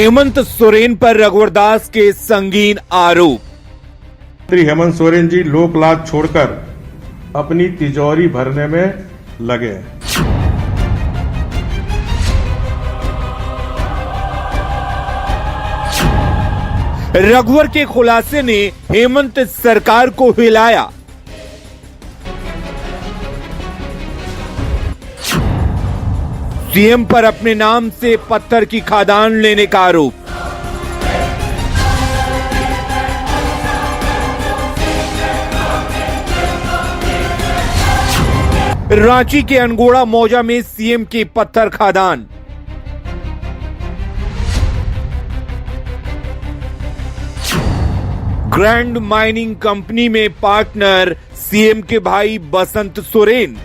हेमंत सोरेन पर रघुवर दास के संगीन आरोप। श्री हेमंत सोरेन जी लोक लाज छोड़कर अपनी तिजोरी भरने में लगे। रघुवर के खुलासे ने हेमंत सरकार को हिलाया। सीएम पर अपने नाम से पत्थर की खादान लेने का आरोप। रांची के अनगोड़ा मौजा में सीएम की पत्थर खादान। ग्रैंड माइनिंग कंपनी में पार्टनर सीएम के भाई बसंत सोरेन।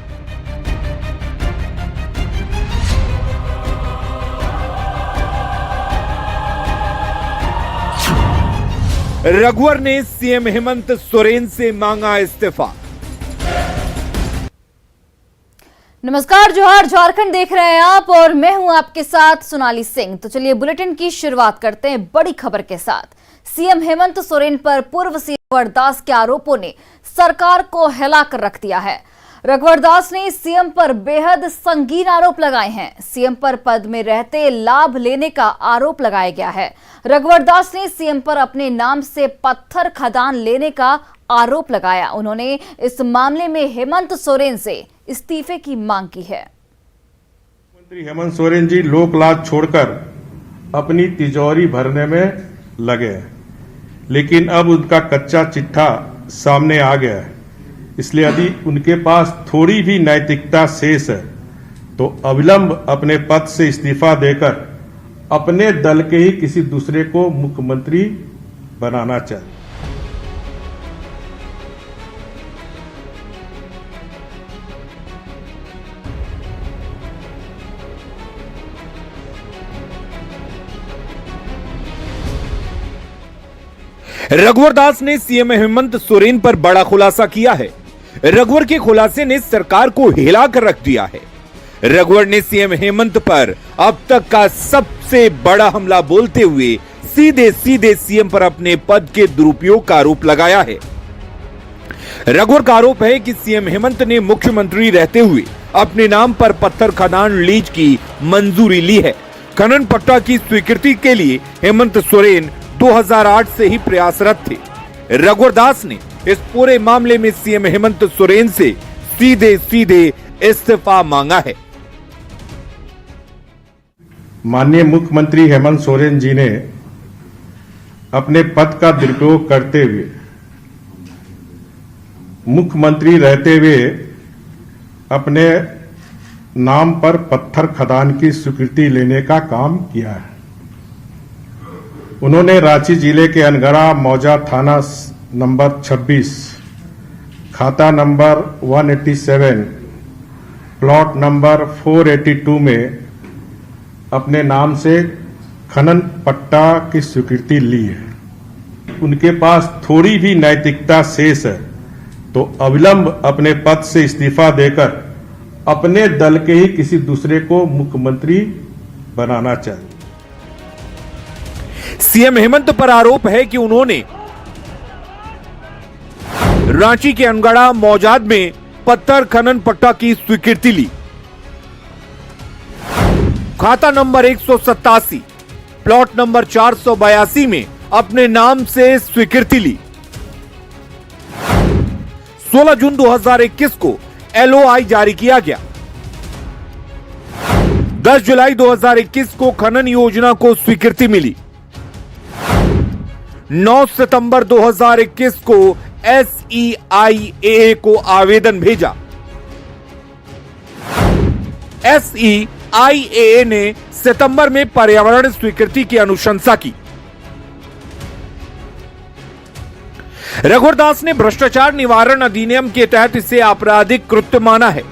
रघुवर ने सीएम हेमंत सोरेन से मांगा इस्तीफा। नमस्कार, जोहार, झारखंड देख रहे हैं आप और मैं हूं आपके साथ सोनाली सिंह। तो चलिए बुलेटिन की शुरुआत करते हैं बड़ी खबर के साथ। सीएम हेमंत सोरेन पर पूर्व सीएम रघुवर दास के आरोपों ने सरकार को हिलाकर रख दिया है। रघुवर दास ने सीएम पर बेहद संगीन आरोप लगाए हैं। सीएम पर पद में रहते लाभ लेने का आरोप लगाया गया है। रघुवर दास ने सीएम पर अपने नाम से पत्थर खदान लेने का आरोप लगाया। उन्होंने इस मामले में हेमंत सोरेन से इस्तीफे की मांग की है। मुख्यमंत्री हेमंत सोरेन जी लोक लाज छोड़कर अपनी तिजोरी भरने में लगे, लेकिन अब उनका कच्चा चिट्ठा सामने आ गया है। इसलिए यदि उनके पास थोड़ी भी नैतिकता शेष है तो अविलंब अपने पद से इस्तीफा देकर अपने दल के ही किसी दूसरे को मुख्यमंत्री बनाना चाहिए। रघुवर दास ने सीएम हेमंत सोरेन पर बड़ा खुलासा किया है। रघुवर के खुलासे ने सरकार को हिला कर रख दिया है। रघुवर ने सीएम हेमंत पर अब तक का सबसे बड़ा हमला बोलते हुए सीधे सीधे सीएम पर अपने पद के दुरुपयोग का आरोप लगाया है। रघुवर का आरोप है कि सीएम हेमंत ने मुख्यमंत्री रहते हुए अपने नाम पर पत्थर खदान लीज की मंजूरी ली है। खनन पट्टा की स्वीकृति के लिए हेमंत सोरेन 2008 से ही प्रयासरत थे। रघुवर दास ने इस पूरे मामले में सीएम हेमंत सोरेन से सीधे सीधे इस्तीफा मांगा है। माननीय मुख्यमंत्री हेमंत सोरेन जी ने अपने पद का दुरुपयोग करते हुए मुख्यमंत्री रहते हुए अपने नाम पर पत्थर खदान की स्वीकृति लेने का काम किया है। उन्होंने रांची जिले के अनगड़ा मौजा थाना नंबर 26 खाता नंबर 187 प्लॉट नंबर 482 में अपने नाम से खनन पट्टा की स्वीकृति ली है। उनके पास थोड़ी भी नैतिकता शेष है तो अविलंब अपने पद से इस्तीफा देकर अपने दल के ही किसी दूसरे को मुख्यमंत्री बनाना चाहिए। सीएम हेमंत पर आरोप है कि उन्होंने रांची के अनगड़ा मौजाद में पत्थर खनन पट्टा की स्वीकृति ली। खाता नंबर 187 प्लॉट नंबर 482 में अपने नाम से स्वीकृति ली। 16 जून 2021 को एलओआई जारी किया गया। 10 जुलाई 2021 को खनन योजना को स्वीकृति मिली। 9 सितंबर 2021 को SEIAA को आवेदन भेजा। SEIAA ने सितंबर में पर्यावरण स्वीकृति की अनुशंसा की। रघुवर दास ने भ्रष्टाचार निवारण अधिनियम के तहत इसे आपराधिक कृत्य माना है।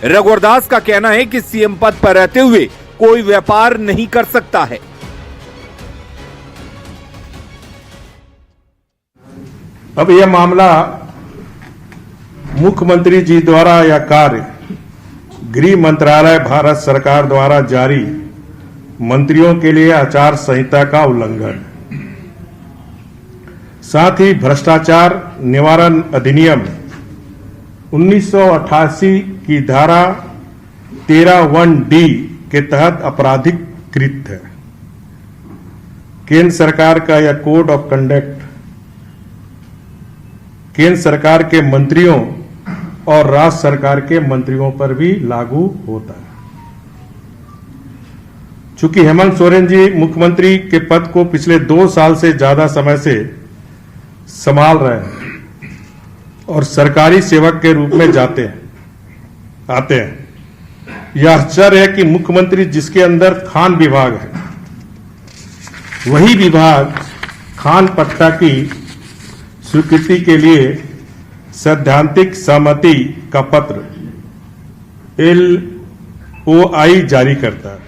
रघुवर दास का कहना है कि सीएम पद पर रहते हुए कोई व्यापार नहीं कर सकता है। अब यह मामला मुख्यमंत्री जी द्वारा यह कार्य गृह मंत्रालय भारत सरकार द्वारा जारी मंत्रियों के लिए आचार संहिता का उल्लंघन। साथ ही भ्रष्टाचार निवारण अधिनियम 1988 की धारा 13(1)D के तहत आपराधिक कृत है। केंद्र सरकार का यह कोड ऑफ कंडक्ट केंद्र सरकार के मंत्रियों और राज्य सरकार के मंत्रियों पर भी लागू होता है। चूंकि हेमंत सोरेन जी मुख्यमंत्री के पद को पिछले 2 साल से ज्यादा समय से संभाल रहे हैं और सरकारी सेवक के रूप में आते हैं, यह आश्चर्य है कि मुख्यमंत्री जिसके अंदर खान विभाग है, वही विभाग खान पट्टा की स्वीकृति के लिए सैद्धांतिक सहमति का पत्र LOI जारी करता है।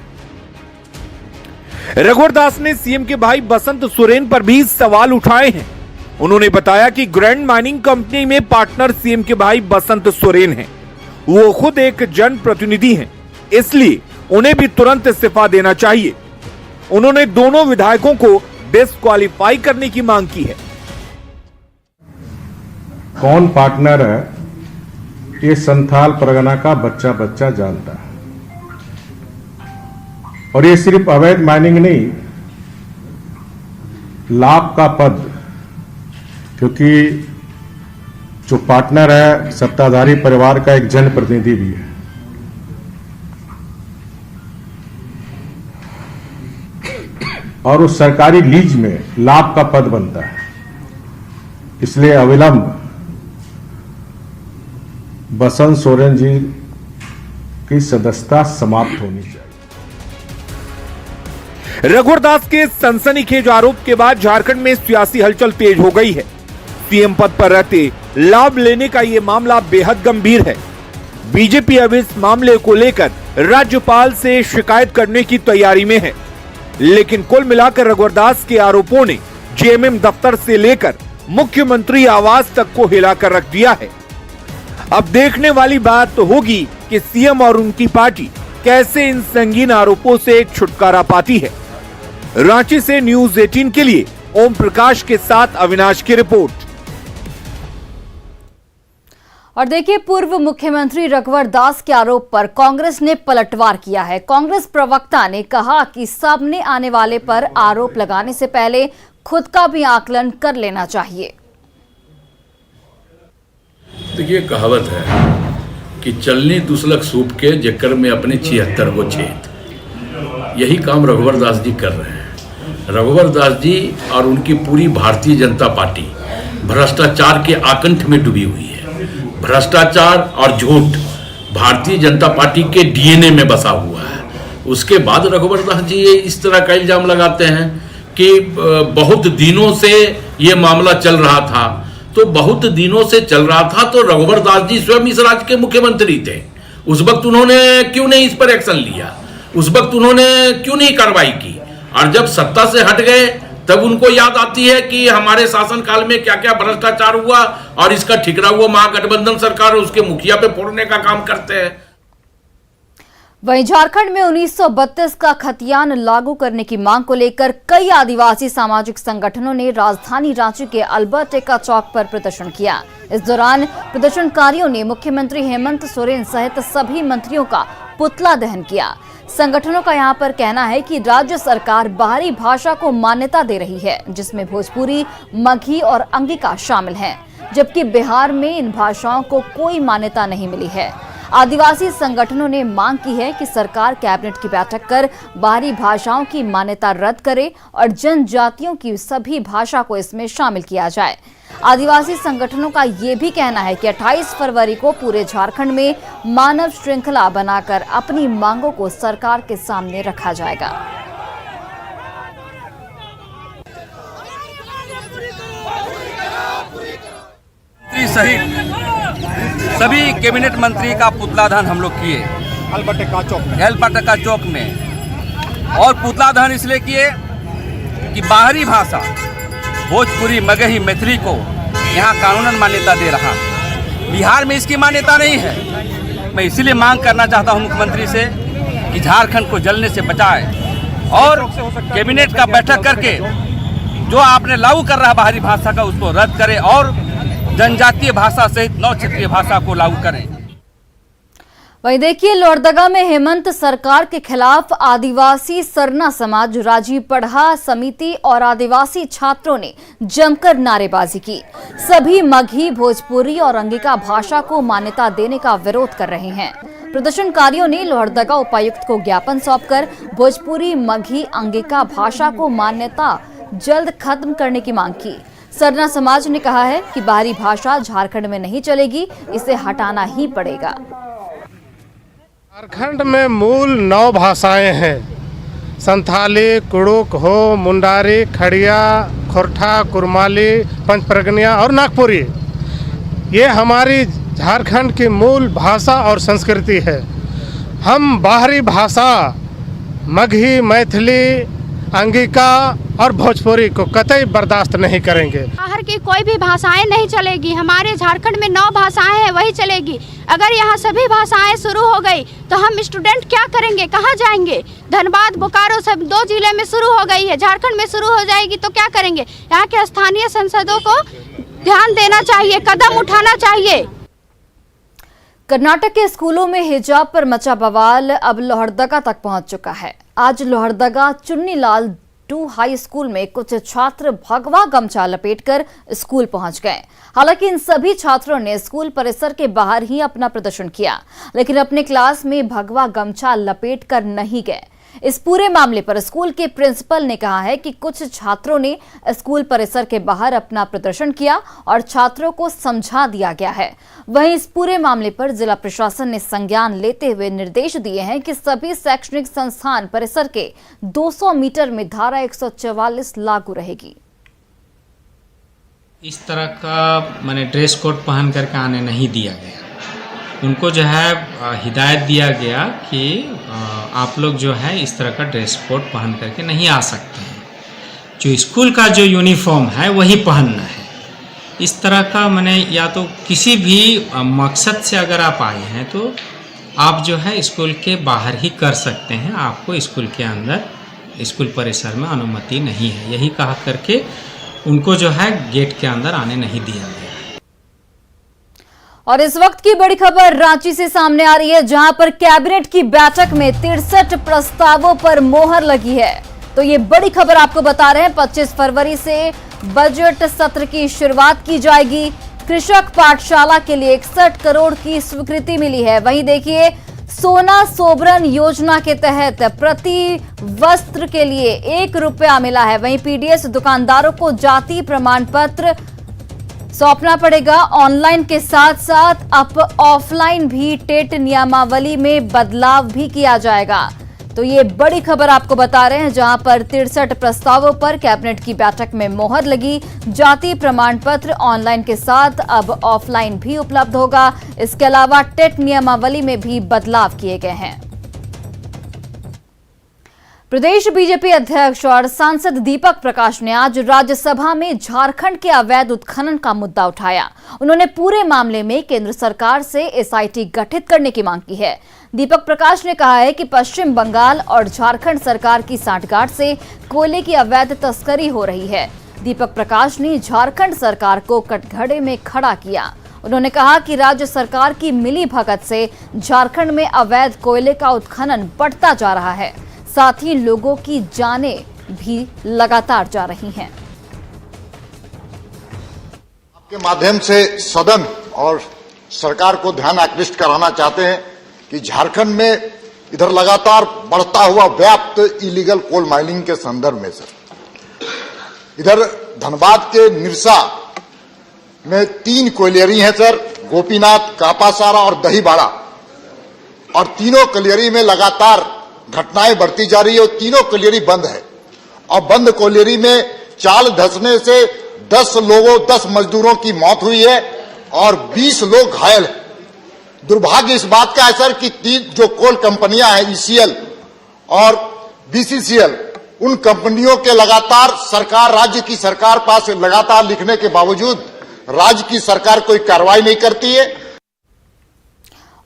रघुवर दास ने सीएम के भाई बसंत सोरेन पर भी सवाल उठाए हैं। उन्होंने बताया कि ग्रैंड माइनिंग कंपनी में पार्टनर सीएम के भाई बसंत सोरेन हैं। वो खुद एक जनप्रतिनिधि हैं, इसलिए उन्हें भी तुरंत इस्तीफा देना चाहिए। उन्होंने दोनों विधायकों को डिस्क्वालीफाई करने की मांग की है। कौन पार्टनर है ये संथाल परगना का बच्चा बच्चा जानता है। और ये सिर्फ अवैध माइनिंग नहीं, लाभ का पद, क्योंकि जो पार्टनर है सत्ताधारी परिवार का एक जनप्रतिनिधि भी है। और उस सरकारी लीज में लाभ का पद बनता है, इसलिए अविलंब बसंत सोरेन जी की सदस्यता समाप्त होनी चाहिए। रघुवर दास के सनसनीखेज आरोप के बाद झारखंड में सियासी हलचल तेज हो गई है। सीएम पद पर रहते लाभ लेने का यह मामला बेहद गंभीर है। बीजेपी अब इस मामले को लेकर राज्यपाल से शिकायत करने की तैयारी में है। लेकिन कुल मिलाकर रघुवर दास के आरोपों ने जेएमएम दफ्तर से लेकर मुख्यमंत्री आवास तक को हिलाकर रख दिया है। अब देखने वाली बात तो होगी कि सीएम और उनकी पार्टी कैसे इन संगीन आरोपों से छुटकारा पाती है। रांची से न्यूज 18 के लिए ओम प्रकाश के साथ अविनाश की रिपोर्ट। और देखिए, पूर्व मुख्यमंत्री रघुवर दास के आरोप पर कांग्रेस ने पलटवार किया है। कांग्रेस प्रवक्ता ने कहा कि सामने आने वाले पर आरोप लगाने से पहले खुद का भी आकलन कर लेना चाहिए। देखिए, कहावत है कि चलनी दुसलक सूप के जक्कर में अपने 76 गो छेद। यही काम रघुवर दास जी कर रहे हैं। रघुवर दास जी और उनकी पूरी भारतीय जनता पार्टी भ्रष्टाचार के आकंठ में डूबी हुई है। भ्रष्टाचार और झूठ भारतीय जनता पार्टी के डीएनए में बसा हुआ है। उसके बाद रघुवर दास जी ये इस तरह का इल्जाम लगाते हैं कि बहुत दिनों से ये मामला चल रहा था। तो बहुत दिनों से चल रहा था तो रघुवर दास जी स्वयं इस राज्य के मुख्यमंत्री थे। उस वक्त उन्होंने क्यों नहीं इस पर एक्शन लिया? उस वक्त उन्होंने क्यों नहीं कार्रवाई की? और जब सत्ता से हट गए तब उनको याद आती है कि हमारे शासनकाल में क्या क्या भ्रष्टाचार हुआ और इसका ठिकरा हुआ महागठबंधन सरकार उसके मुखिया पे फोड़ने का काम करते हैं। वहीं झारखंड में 1932 का खतियान लागू करने की मांग को लेकर कई आदिवासी सामाजिक संगठनों ने राजधानी रांची के अल्बर्ट एक्का चौक पर प्रदर्शन किया। इस दौरान प्रदर्शनकारियों ने मुख्यमंत्री हेमंत सोरेन सहित सभी मंत्रियों का पुतला दहन किया। संगठनों का यहां पर कहना है कि राज्य सरकार बाहरी भाषा को मान्यता दे रही है, जिसमें भोजपुरी, मगही और अंगिका शामिल हैं, जबकि बिहार में इन भाषाओं को कोई मान्यता नहीं मिली है। आदिवासी संगठनों ने मांग की है कि सरकार कैबिनेट की बैठक कर बाहरी भाषाओं की मान्यता रद्द करे और जनजातियों की सभी भाषा को इसमें शामिल किया जाए। आदिवासी संगठनों का ये भी कहना है कि 28 फरवरी को पूरे झारखंड में मानव श्रृंखला बनाकर अपनी मांगों को सरकार के सामने रखा जाएगा। सहित सभी कैबिनेट मंत्री का पुतला दहन हम लोग किए अल्बर्ट एक्का चौक में। और पुतला दहन इसलिए किए कि बाहरी भाषा भोजपुरी, मगही, मैथिली को यहाँ कानूनन मान्यता दे रहा है। बिहार में इसकी मान्यता नहीं है। मैं इसीलिए मांग करना चाहता हूँ मुख्यमंत्री से कि झारखंड को जलने से बचाए और कैबिनेट का बैठक करके जो आपने लागू कर रहा बाहरी भाषा का उसको रद्द करें और जनजातीय भाषा सहित 9 क्षेत्रीय भाषा को लागू करें। वहीं देखिए, लोहरदगा में हेमंत सरकार के खिलाफ आदिवासी सरना समाज, राजीव पढ़ा समिति और आदिवासी छात्रों ने जमकर नारेबाजी की। सभी मगही, भोजपुरी और अंगिका भाषा को मान्यता देने का विरोध कर रहे हैं। प्रदर्शनकारियों ने लोहरदगा उपायुक्त को ज्ञापन सौंपकर भोजपुरी, मगही, अंगिका भाषा को मान्यता जल्द खत्म करने की मांग की। सरना समाज ने कहा है कि बाहरी भाषा झारखंड में नहीं चलेगी, इसे हटाना ही पड़ेगा। झारखंड में मूल 9 भाषाएं हैं। संथाली, कुड़ुक, हो, मुंडारी, खड़िया, खोरठा, कुरमाली, पंचप्रगनिया और नागपुरी। ये हमारी झारखंड की मूल भाषा और संस्कृति है। हम बाहरी भाषा मगही, मैथिली, अंगिका और भोजपुरी को कतई बर्दाश्त नहीं करेंगे। बाहर की कोई भी भाषाएं नहीं चलेगी। हमारे झारखंड में 9 भाषाएं हैं, वही चलेगी। अगर यहाँ सभी भाषाएं शुरू हो गई तो हम स्टूडेंट क्या करेंगे, कहाँ जाएंगे? धनबाद, बोकारो सब 2 जिले में शुरू हो गई है, झारखंड में शुरू हो जाएगी तो क्या करेंगे? यहाँ के स्थानीय सांसदों को ध्यान देना चाहिए, कदम उठाना चाहिए। कर्नाटक के स्कूलों में हिजाब पर मचा बवाल अब लोहरदगा तक पहुंच चुका है। आज लोहरदगा चुन्नीलाल 2 हाई स्कूल में कुछ छात्र भगवा गमछा लपेटकर स्कूल पहुंच गए। हालांकि इन सभी छात्रों ने स्कूल परिसर के बाहर ही अपना प्रदर्शन किया, लेकिन अपने क्लास में भगवा गमछा लपेटकर नहीं गए। इस पूरे मामले पर स्कूल के प्रिंसिपल ने कहा है कि कुछ छात्रों ने स्कूल परिसर के बाहर अपना प्रदर्शन किया और छात्रों को समझा दिया गया है। वहीं इस पूरे मामले पर जिला प्रशासन ने संज्ञान लेते हुए निर्देश दिए हैं कि सभी शैक्षणिक संस्थान परिसर के 200 मीटर में धारा 144 लागू रहेगी। इस तरह का मैंने ड्रेस कोड पहन करके आने नहीं दिया गया। उनको जो है हिदायत दिया गया कि आप लोग जो है इस तरह का ड्रेस कोड पहन करके नहीं आ सकते हैं। जो स्कूल का जो यूनिफॉर्म है वही पहनना है। इस तरह का मैंने या तो किसी भी मकसद से अगर आप आए हैं तो आप जो है स्कूल के बाहर ही कर सकते हैं। आपको स्कूल के अंदर, स्कूल परिसर में अनुमति नहीं है। यही कहा करके उनको जो है गेट के अंदर आने नहीं दिया गया। और इस वक्त की बड़ी खबर रांची से सामने आ रही है, जहां पर कैबिनेट की बैठक में 63 प्रस्तावों पर मोहर लगी है। तो ये बड़ी खबर आपको बता रहे हैं। 25 फरवरी से बजट सत्र की शुरुआत की जाएगी। कृषक पाठशाला के लिए 61 करोड़ की स्वीकृति मिली है। वहीं देखिए, सोना सोबरन योजना के तहत प्रति वस्त्र के लिए 1 रुपया मिला है। वहीं पीडीएस दुकानदारों को जाति प्रमाण पत्र सौंपना पड़ेगा। ऑनलाइन के साथ साथ अब ऑफलाइन भी टेट नियमावली में बदलाव भी किया जाएगा। तो ये बड़ी खबर आपको बता रहे हैं, जहां पर 63 प्रस्तावों पर कैबिनेट की बैठक में मोहर लगी। जाति प्रमाण पत्र ऑनलाइन के साथ अब ऑफलाइन भी उपलब्ध होगा। इसके अलावा टेट नियमावली में भी बदलाव किए गए हैं। प्रदेश बीजेपी अध्यक्ष और सांसद दीपक प्रकाश ने आज राज्यसभा में झारखंड के अवैध उत्खनन का मुद्दा उठाया। उन्होंने पूरे मामले में केंद्र सरकार से एसआईटी गठित करने की मांग की है। दीपक प्रकाश ने कहा है कि पश्चिम बंगाल और झारखंड सरकार की सांठगांठ से कोयले की अवैध तस्करी हो रही है। दीपक प्रकाश ने झारखंड सरकार को कटघरे में खड़ा किया। उन्होंने कहा कि राज्य सरकार की मिलीभगत से झारखंड में अवैध कोयले का उत्खनन बढ़ता जा रहा है, साथ ही लोगों की जानें भी लगातार जा रही हैं। आपके माध्यम से सदन और सरकार को ध्यान आकृष्ट कराना चाहते हैं कि झारखंड में इधर लगातार बढ़ता हुआ व्याप्त इलीगल कोल माइनिंग के संदर्भ में सर, इधर धनबाद के निरसा में 3 कोयलियरी हैं सर, गोपीनाथ, कापासारा और दहीबाड़ा, और तीनों कोयलियरी में लगातार घटनाएं बढ़ती जा रही है और तीनों कोयलियरी बंद है। और बंद कोयलियरी में चाल धंसने से 10 मजदूरों की मौत हुई है और 20 लोग घायल हैं। दुर्भाग्य इस बात का है सर कि 3 जो कोल कंपनियां हैं, ईसीएल और बीसीसीएल, उन कंपनियों के लगातार सरकार, राज्य की सरकार पास लगातार लिखने के बावजूद राज्य की सरकार कोई कार्रवाई नहीं करती है।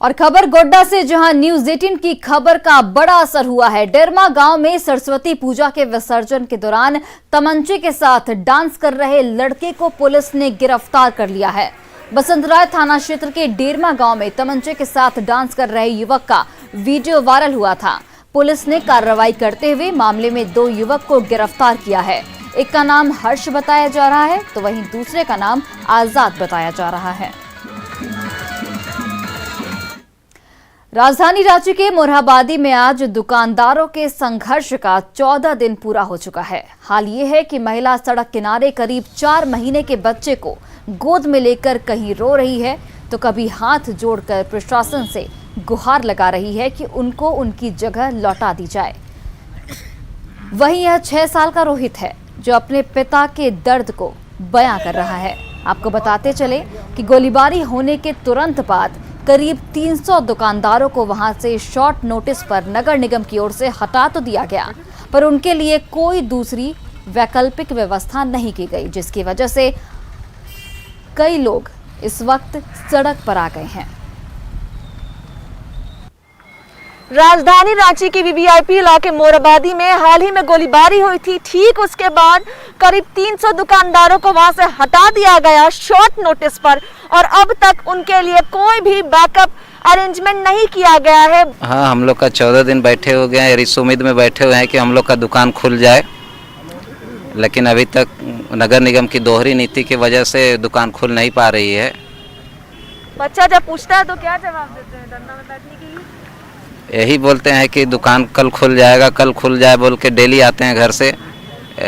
और खबर गोड्डा से, जहां न्यूज 18 की खबर का बड़ा असर हुआ है। डेरमा गांव में सरस्वती पूजा के विसर्जन के दौरान तमंचे के साथ डांस कर रहे लड़के को पुलिस ने गिरफ्तार कर लिया है। बसंतराय थाना क्षेत्र के डेरमा गांव में तमंचे के साथ डांस कर रहे युवक का वीडियो वायरल हुआ था। पुलिस ने कार्रवाई करते हुए मामले में 2 युवक को गिरफ्तार किया है। एक का नाम हर्ष बताया जा रहा है तो वहीं दूसरे का नाम आजाद बताया जा रहा है। राजधानी रांची के मोरहाबादी में आज दुकानदारों के संघर्ष का 14 दिन पूरा हो चुका है। हाल ये है कि महिला सड़क किनारे करीब 4 महीने के बच्चे को गोद में लेकर कहीं रो रही है तो कभी हाथ जोड़कर प्रशासन से गुहार लगा रही है कि उनको उनकी जगह लौटा दी जाए। वहीं यह 6 साल का रोहित है जो अपने पिता के दर्द को बयां कर रहा है। आपको बताते चले कि गोलीबारी होने के तुरंत बाद करीब 300 दुकानदारों को वहां से शॉर्ट नोटिस पर नगर निगम की ओर से हटा तो दिया गया, पर उनके लिए कोई दूसरी वैकल्पिक व्यवस्था नहीं की गई, जिसकी वजह से कई लोग इस वक्त सड़क पर आ गए हैं। राजधानी रांची के वीवीआईपी इलाके मोरहाबादी में हाल ही में गोलीबारी हुई थी। ठीक उसके बाद करीब 300 दुकानदारों को वहां से हटा दिया गया शॉर्ट नोटिस पर, और अब तक उनके लिए कोई भी बैकअप अरेंजमेंट नहीं किया गया है। हाँ, हम लोग का 14 दिन बैठे हो गए हैं, इस उम्मीद में बैठे हुए हैं कि हम लोग का दुकान खुल जाए, लेकिन अभी तक नगर निगम की दोहरी नीति की वजह से दुकान खुल नहीं पा रही है। बच्चा जब पूछता है तो क्या जवाब देते हैं? धरना में बैठने के लिए यही बोलते हैं कि दुकान कल खुल जाएगा, कल खुल जाए बोल के डेली आते हैं घर से,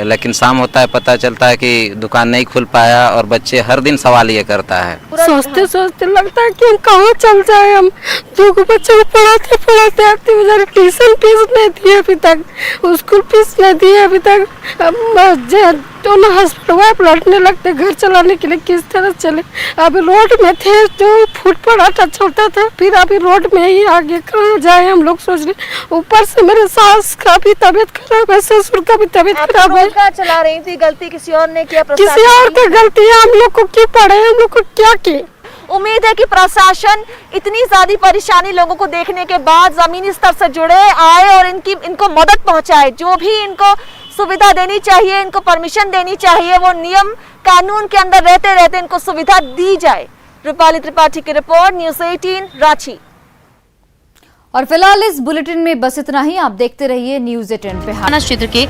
लेकिन शाम होता है पता चलता है कि दुकान नहीं खुल पाया, और बच्चे हर दिन सवाल ये करता है। सोचते सोचते लगता है कि हम कहाँ चल जाए। हम 2 बच्चों को पढ़ाते पढ़ाते आते हुए ट्यूशन फीस नहीं दिए अभी तक, स्कूल फीस नहीं दिए अभी तक। दोनों हॉस्पिटल लौटने लगते घर चलाने के लिए किस तरह चले। अभी रोड में थे जो फुट पर आटा छोड़ता था, फिर अभी रोड में ही आगे कहाँ जाए हम लोग सोच रहे। ऊपर से मेरे सास का भी तबीयत खराब है, ससुर का भी तबीयत खराब है। चला रही थी, गलती किसी और ने किया? किसी और की गलती है, हम लोग को क्यों पड़े, हम लोग को क्या किए? उम्मीद है कि प्रशासन इतनी ज्यादा परेशानी लोगों को देखने के बाद जमीनी स्तर से जुड़े आए और इनको मदद पहुंचाए। जो भी इनको सुविधा देनी चाहिए, इनको परमिशन देनी चाहिए, वो नियम कानून के अंदर रहते रहते इनको सुविधा दी जाए। रूपाली त्रिपाठी की रिपोर्ट, न्यूज़ 18 रांची। और फिलहाल इस बुलेटिन में बस इतना ही। आप देखते रहिए न्यूज़ 18 पे। थाना क्षेत्र के